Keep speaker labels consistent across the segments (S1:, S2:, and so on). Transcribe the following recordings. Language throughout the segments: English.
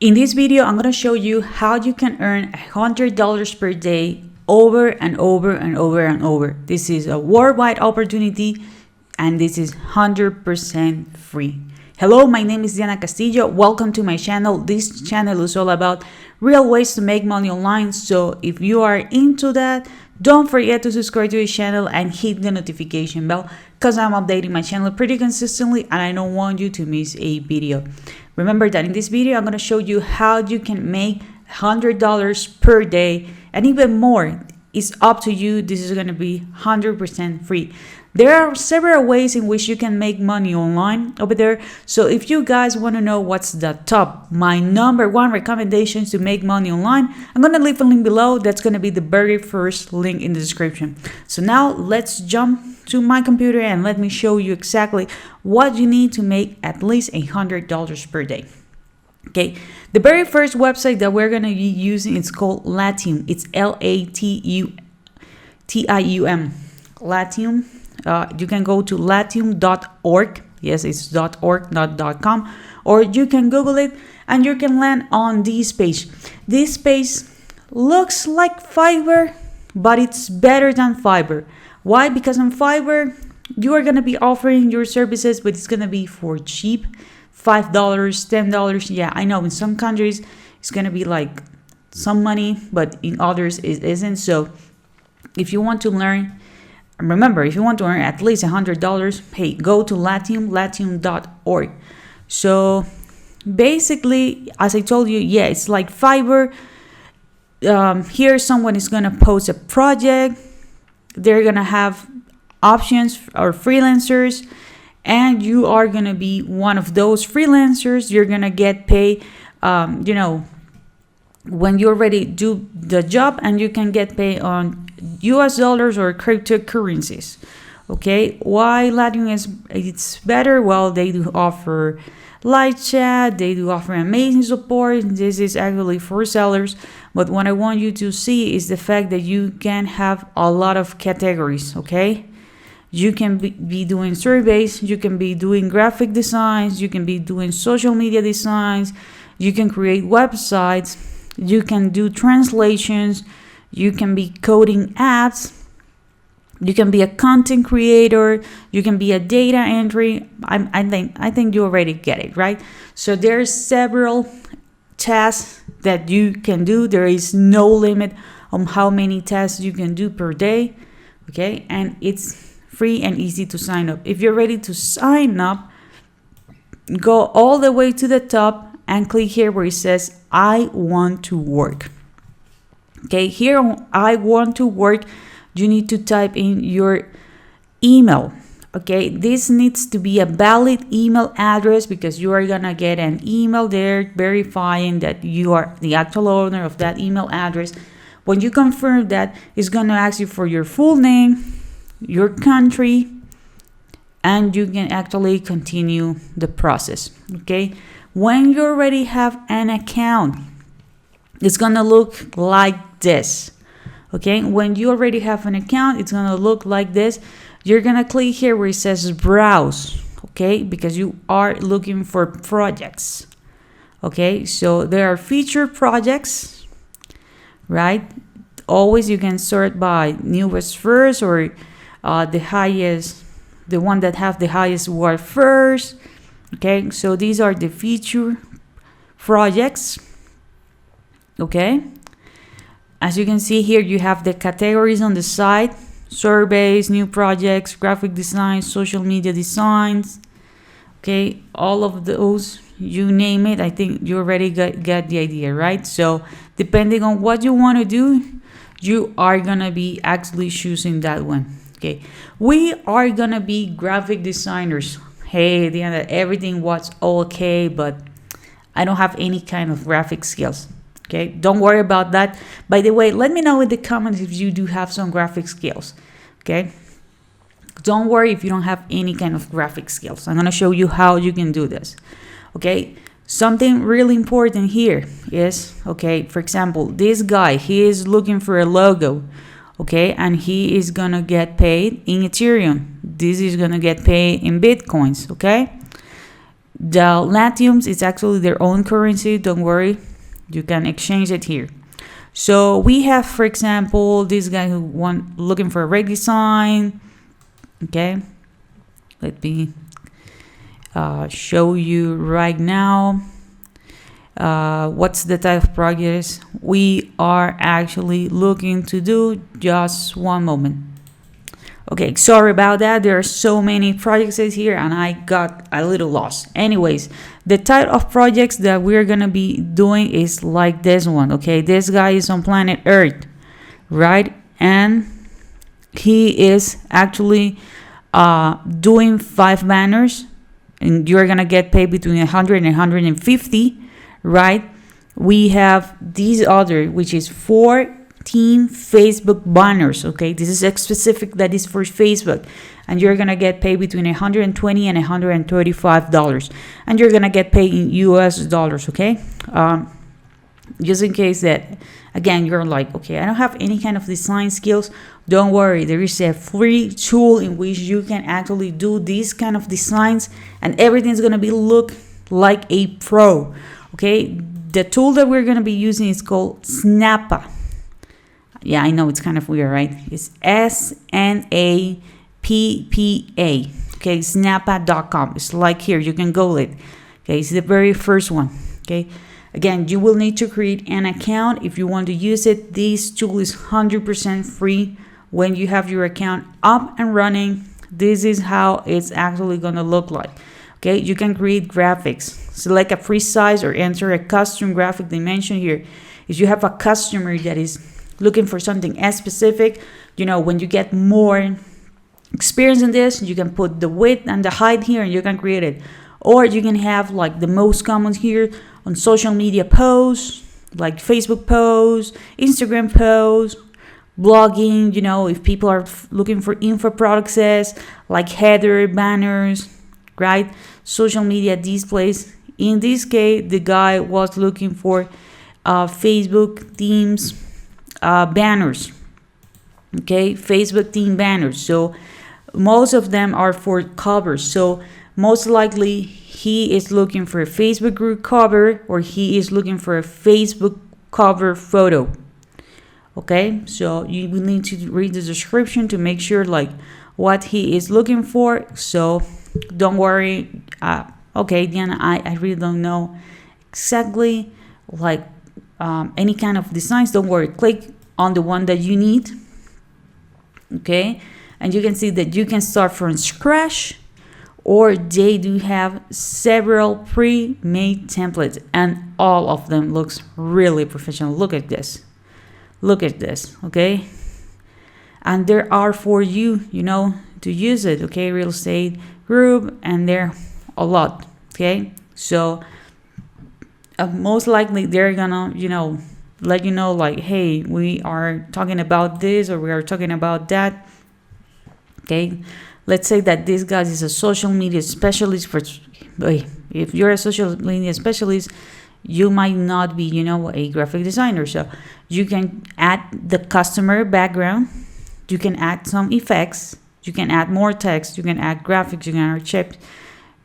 S1: In this video, I'm going to show you how you can earn $100 per day over and over and over and over. This is a worldwide opportunity and this is 100% free. Hello, my name is Diana Castillo. Welcome to my channel. This channel is all about real ways to make money online. So if you are into that, don't forget to subscribe to the channel and hit the notification bell because I'm updating my channel pretty consistently and I don't want you to miss a video. Remember that in this video, I'm going to show you how you can make $100 per day and even more. It's up to you. This is going to be 100% free. There are several ways in which you can make money online over there. So if you guys want to know what's the top, my number one recommendations to make money online, I'm going to leave a link below. That's going to be the very first link in the description. So now let's jump to my computer and let me show you exactly what you need to make at least $100 per day. Okay, the very first website that we're going to be using is called Latium. It's Latium. Latium. You can go to latium.org. Yes, it's .org, not .com. Or you can Google it and you can land on this page. This page looks like Fiverr, but it's better than Fiverr. Why? Because on Fiverr, you are going to be offering your services, but it's going to be for cheap. $5, $10. Yeah, I know in some countries it's going to be like some money, but in others it isn't. So if you want to learn, remember, if you want to earn at least $100, hey, go to latium.org. So basically, as I told you, yeah, it's like Fiverr. Here someone is going to post a project. They're going to have options or freelancers, and you are going to be one of those freelancers. You're going to get paid, when you already do the job, and you can get paid on US dollars or cryptocurrencies. Okay, why Latium it's better? Well, they do offer live chat, they do offer amazing support. This is actually for sellers, but what I want you to see is the fact that you can have a lot of categories. Okay, you can be doing surveys, you can be doing graphic designs, you can be doing social media designs, you can create websites, you can do translations, you can be coding apps, you can be a content creator, you can be a data entry. I think you already get it, right? So there's several tasks that you can do. There is no limit on how many tasks you can do per day, okay? And it's free and easy to sign up. If you're ready to sign up, go all the way to the top and click here where it says, I want to work. Okay, here on I want to work, you need to type in your email. Okay, this needs to be a valid email address because you are gonna get an email there verifying that you are the actual owner of that email address. When you confirm that, it's gonna ask you for your full name, your country, and you can actually continue the process. Okay, when you already have an account, it's gonna look like this. Okay, when you already have an account, it's gonna look like this. You're gonna click here where it says browse, okay, because you are looking for projects. Okay, so there are featured projects, right? Always you can sort by newest first or the highest, the one that have the highest word first. Okay, so these are the featured projects. Okay, as you can see here, you have the categories on the side: surveys, new projects, graphic designs, social media designs. Okay, all of those, you name it. I think you already got the idea, right? So depending on what you want to do, you are gonna be actually choosing that one. Okay, we are gonna be graphic designers. Hey, Diana, everything was okay, but I don't have any kind of graphic skills. Okay, don't worry about that. By the way, let me know in the comments if you do have some graphic skills. Okay, don't worry if you don't have any kind of graphic skills. I'm gonna show you how you can do this. Okay, something really important here is, okay, for example, this guy, he is looking for a logo. Okay, and he is gonna get paid in Ethereum. This is gonna get paid in Bitcoins. Okay, The Latiums is actually their own currency. Don't worry, you can exchange it here. So we have, for example, this guy who looking for a redesign. Okay, let me show you right now. What's the type of projects we are actually looking to do? Just one moment. Okay, sorry about that. There are so many projects here and I got a little lost. Anyways, the type of projects that we're gonna be doing is like this one. Okay, this guy is on planet Earth, right? And he is actually doing 5 banners, and you're gonna get paid between 100 and 150, right? We have these other, which is 14 Facebook banners. Okay, this is a specific that is for Facebook, and you're gonna get paid between 120 and 135 dollars, and you're gonna get paid in US dollars. Okay, just in case that again you're like, okay, I don't have any kind of design skills, don't worry, there is a free tool in which you can actually do these kind of designs and everything's gonna be look like a pro. Okay, the tool that we're gonna be using is called Snappa. Yeah, I know it's kind of weird, right? It's SNAPPA. Okay, snappa.com. It's like here, you can Google it. Okay, it's the very first one. Okay, again, you will need to create an account if you want to use it. This tool is 100% free. When you have your account up and running, this is how it's actually gonna look like. Okay, you can create graphics. Select a free size or enter a custom graphic dimension here. If you have a customer that is looking for something as specific, you know, when you get more experience in this, you can put the width and the height here and you can create it. Or you can have like the most common here on social media posts, like Facebook posts, Instagram posts, blogging, you know, if people are looking for info products, like header, banners, right? Social media displays. In this case, the guy was looking for Facebook themes, banners. Okay, Facebook theme banners. So most of them are for covers. So most likely he is looking for a Facebook group cover or he is looking for a Facebook cover photo. Okay, so you will need to read the description to make sure like what he is looking for. So don't worry. Okay, Diana, I really don't know exactly like any kind of designs. Don't worry, click on the one that you need. Okay, and you can see that you can start from scratch, or they do have several pre-made templates and all of them looks really professional. Look at this, okay, and there are for you, you know, to use it. Okay, real estate group, and there a lot. Okay, so most likely they're gonna, you know, let you know like, hey, we are talking about this or we are talking about that. Okay, let's say that this guy is a social media specialist. For if you're a social media specialist, you might not be, you know, a graphic designer. So you can add the customer background, you can add some effects, you can add more text, you can add graphics, you can add chips,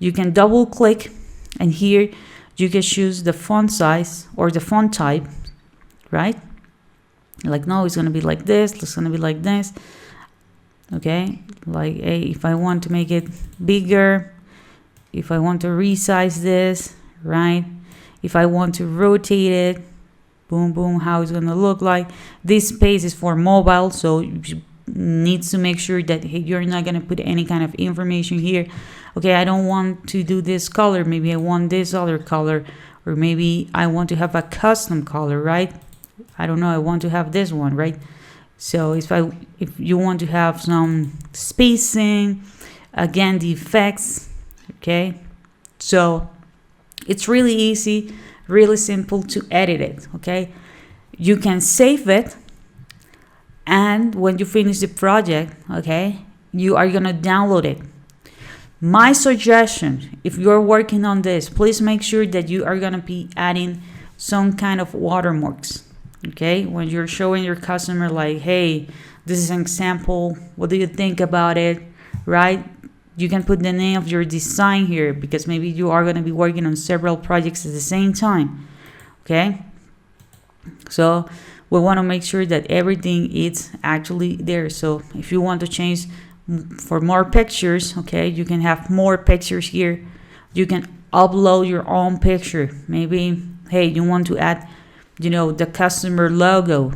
S1: you can double click, and here you can choose the font size or the font type, right? Like, no, it's gonna be like this, it's gonna be like this. Okay, like, hey, if I want to make it bigger, if I want to resize this, right? If I want to rotate it, boom, boom, how it's gonna look like. This space is for mobile, so you need to make sure that, hey, you're not gonna put any kind of information here. Okay, I don't want to do this color, maybe I want this other color, or maybe I want to have a custom color, right? I don't know, I want to have this one, right? So if you want to have some spacing, again, the effects, okay? So it's really easy, really simple to edit it, okay? You can save it, and when you finish the project, okay, you are gonna download it. My suggestion, if you're working on this, please make sure that you are gonna be adding some kind of watermarks. Okay, when you're showing your customer like, hey, this is an example, what do you think about it, right? You can put the name of your design here because maybe you are going to be working on several projects at the same time. Okay, so we want to make sure that everything is actually there. So if you want to change for more pictures, okay, you can have more pictures here. You can upload your own picture. Maybe, hey, you want to add, the customer logo,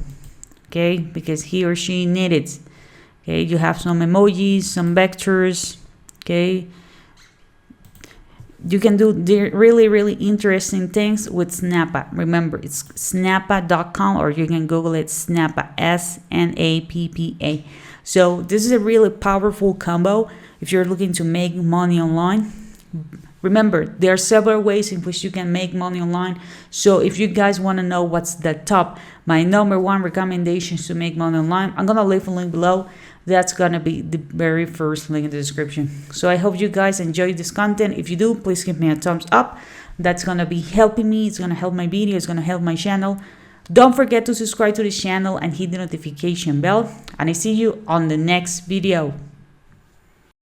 S1: okay, because he or she needs it. Okay, you have some emojis, some vectors, okay. You can do really, really interesting things with Snappa. Remember, it's snappa.com, or you can Google it, Snappa, Snappa. So this is a really powerful combo if you're looking to make money online. Remember, there are several ways in which you can make money online. So if you guys want to know what's the top, my number one recommendations to make money online, I'm going to leave a link below. That's going to be the very first link in the description. So I hope you guys enjoyed this content. If you do, please give me a thumbs up. That's going to be helping me. It's going to help my video. It's going to help my channel. Don't forget to subscribe to the channel and hit the notification bell. And I see you on the next video.